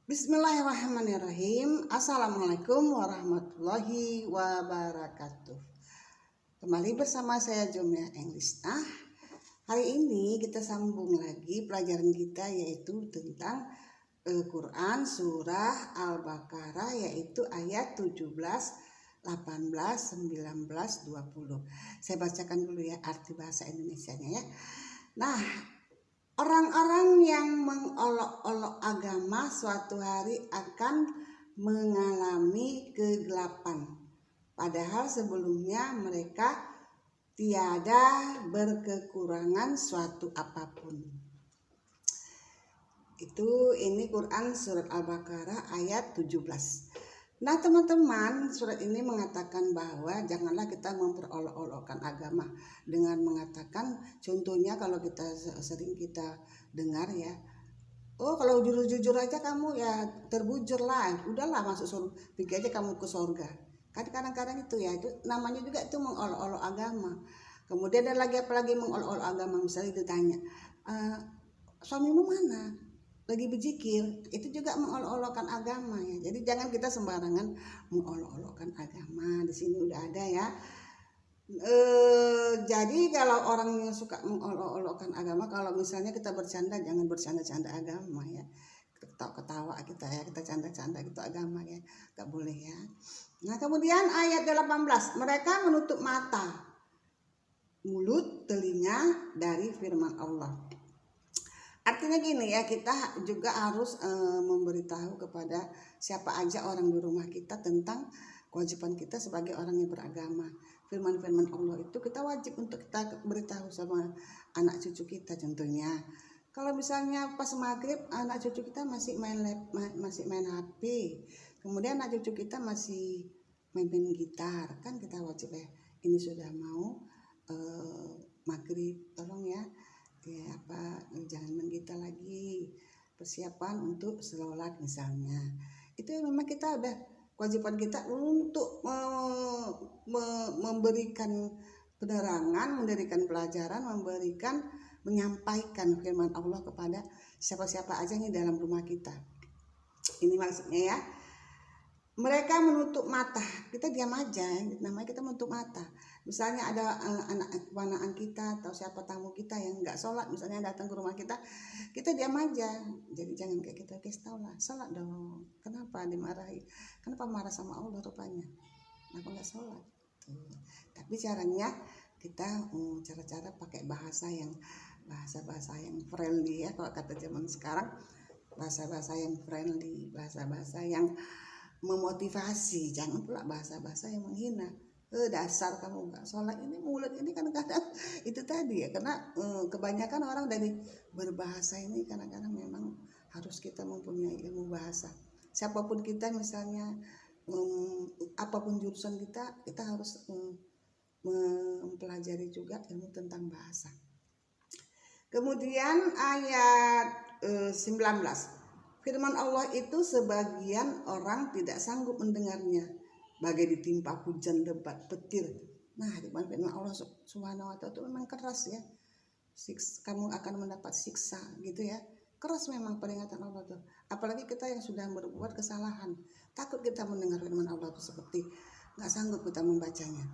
Bismillahirrahmanirrahim. Assalamualaikum warahmatullahi wabarakatuh. Kembali bersama saya Jumia Englisna. Hari ini kita sambung lagi pelajaran kita yaitu tentang Quran surah Al-Baqarah, yaitu ayat 17, 18, 19, 20. Saya bacakan dulu ya arti bahasa Indonesianya ya. Nah, orang-orang yang mengolok-olok agama suatu hari akan mengalami kegelapan, padahal sebelumnya mereka tiada berkekurangan suatu apapun. Ini Quran surat Al-Baqarah ayat 17. Nah teman-teman, surat ini mengatakan bahwa janganlah kita memperolok-olokkan agama dengan mengatakan, contohnya kalau kita sering kita dengar ya, oh kalau jujur-jujur aja kamu ya terbujur lah, udahlah masuk surga, pergi aja kamu ke surga. Kan kadang-kadang itu ya, itu namanya juga itu mengolok-olok agama. Kemudian ada lagi apalagi mengolok-olok agama, misalnya ditanya, suamimu mana? Lagi berzikir, itu juga mengolok-olokkan agama ya. Jadi jangan kita sembarangan mengolok-olokkan agama. Di sini udah ada ya. Jadi kalau orang yang suka mengolok-olokkan agama, kalau misalnya kita bercanda, jangan bercanda-canda agama ya. Ketawa kita ya, kita canda-canda gitu agama ya, gak boleh ya. Nah kemudian ayat 18, mereka menutup mata, mulut, telinga dari firman Allah. Artinya gini ya, kita juga harus memberitahu kepada siapa aja orang di rumah kita tentang kewajiban kita sebagai orang yang beragama. Firman-firman Allah itu kita wajib untuk kita beritahu sama anak cucu kita. Contohnya kalau misalnya pas maghrib anak cucu kita masih main HP, kemudian anak cucu kita masih main gitar, kan kita wajib ya, ini sudah mau maghrib, tolong ya jangan main gitar lagi, persiapan untuk sholat misalnya. Itu memang kita udah kewajiban kita untuk memberikan penerangan, memberikan pelajaran, menyampaikan firman Allah kepada siapa-siapa aja nih dalam rumah kita. Ini maksudnya ya. Mereka menutup mata, kita diam aja, namanya kita menutup mata. Misalnya ada anak keponakan kita atau siapa tamu kita yang nggak sholat, misalnya datang ke rumah kita diam aja. Jadi jangan kayak kita, guys, tau lah, sholat dong. Kenapa dimarahi? Kenapa marah sama Allah rupanya? Kenapa nggak sholat? Tapi caranya kita cara-cara pakai bahasa yang friendly ya, kalau kata zaman sekarang, bahasa-bahasa yang friendly, bahasa-bahasa yang memotivasi, jangan pula bahasa-bahasa yang menghina. Dasar kamu nggak sholat, ini mulut ini kadang-kadang itu tadi ya, karena kebanyakan orang dari berbahasa ini kadang-kadang memang harus kita mempunyai ilmu bahasa. Siapapun kita misalnya, apapun jurusan kita harus mempelajari juga ilmu tentang bahasa. Kemudian ayat 19. Firman Allah itu sebagian orang tidak sanggup mendengarnya, bagai ditimpa hujan lebat petir. Nah, firman Allah Subhanahu wa ta'ala itu memang keras ya. Kamu akan mendapat siksa gitu ya. Keras memang peringatan Allah tuh. Apalagi kita yang sudah berbuat kesalahan, takut kita mendengar firman Allah itu seperti nggak sanggup kita membacanya.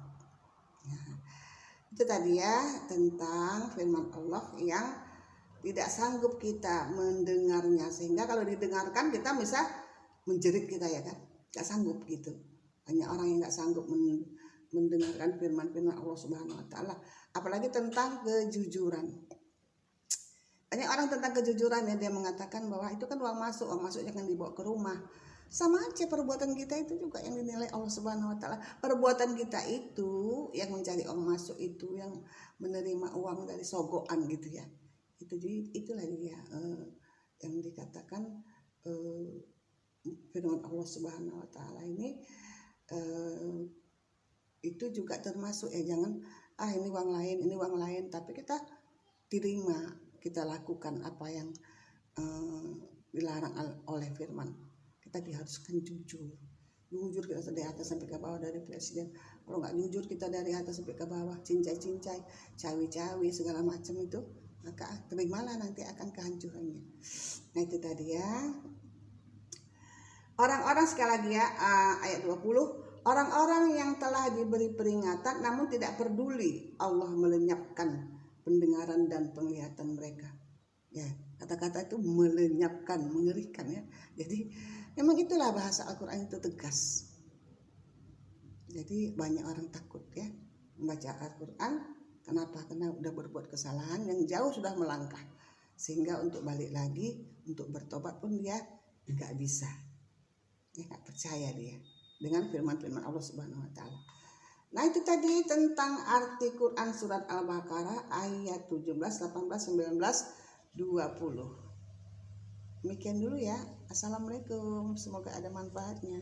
Nah, itu tadi ya tentang firman Allah yang tidak sanggup kita mendengarnya, sehingga kalau didengarkan kita bisa menjerit kita ya kan, nggak sanggup gitu. Banyak orang yang nggak sanggup mendengarkan firman-firman Allah Subhanahu wa ta'ala, apalagi tentang kejujuran. Banyak orang tentang kejujuran ya, dia mengatakan bahwa itu kan uang masuk jangan dibawa ke rumah. Sama aja perbuatan kita itu juga yang dinilai Allah Subhanahu wa ta'ala. Perbuatan kita itu yang mencari uang masuk, itu yang menerima uang dari sogokan gitu ya. Itulah dia yang dikatakan firman Allah Subhanahu wa ta'ala ini itu juga termasuk ya, jangan ini uang lain, tapi kita terima, kita lakukan apa yang dilarang oleh firman. Kita diharuskan jujur kita dari atas sampai ke bawah, dari presiden. Kalau nggak jujur kita dari atas sampai ke bawah, cincai-cincai, cawi-cawi segala macam itu, maka terimalah nanti akan kehancurannya. Nah itu tadi ya. Orang-orang sekali lagi ya, ayat 20, orang-orang yang telah diberi peringatan namun tidak peduli, Allah melenyapkan pendengaran dan penglihatan mereka. Ya, kata-kata itu melenyapkan, mengerikan ya. Jadi memang itulah bahasa Al-Quran itu tegas. Jadi banyak orang takut ya membaca Al-Quran. Kenapa? Karena udah berbuat kesalahan yang jauh sudah melangkah, sehingga untuk balik lagi, untuk bertobat pun dia nggak bisa. Dia nggak percaya dia dengan firman-firman Allah Subhanahu Wa Taala. Nah itu tadi tentang arti Quran surat Al-Baqarah ayat 17, 18, 19, 20. Demikian dulu ya. Assalamualaikum. Semoga ada manfaatnya.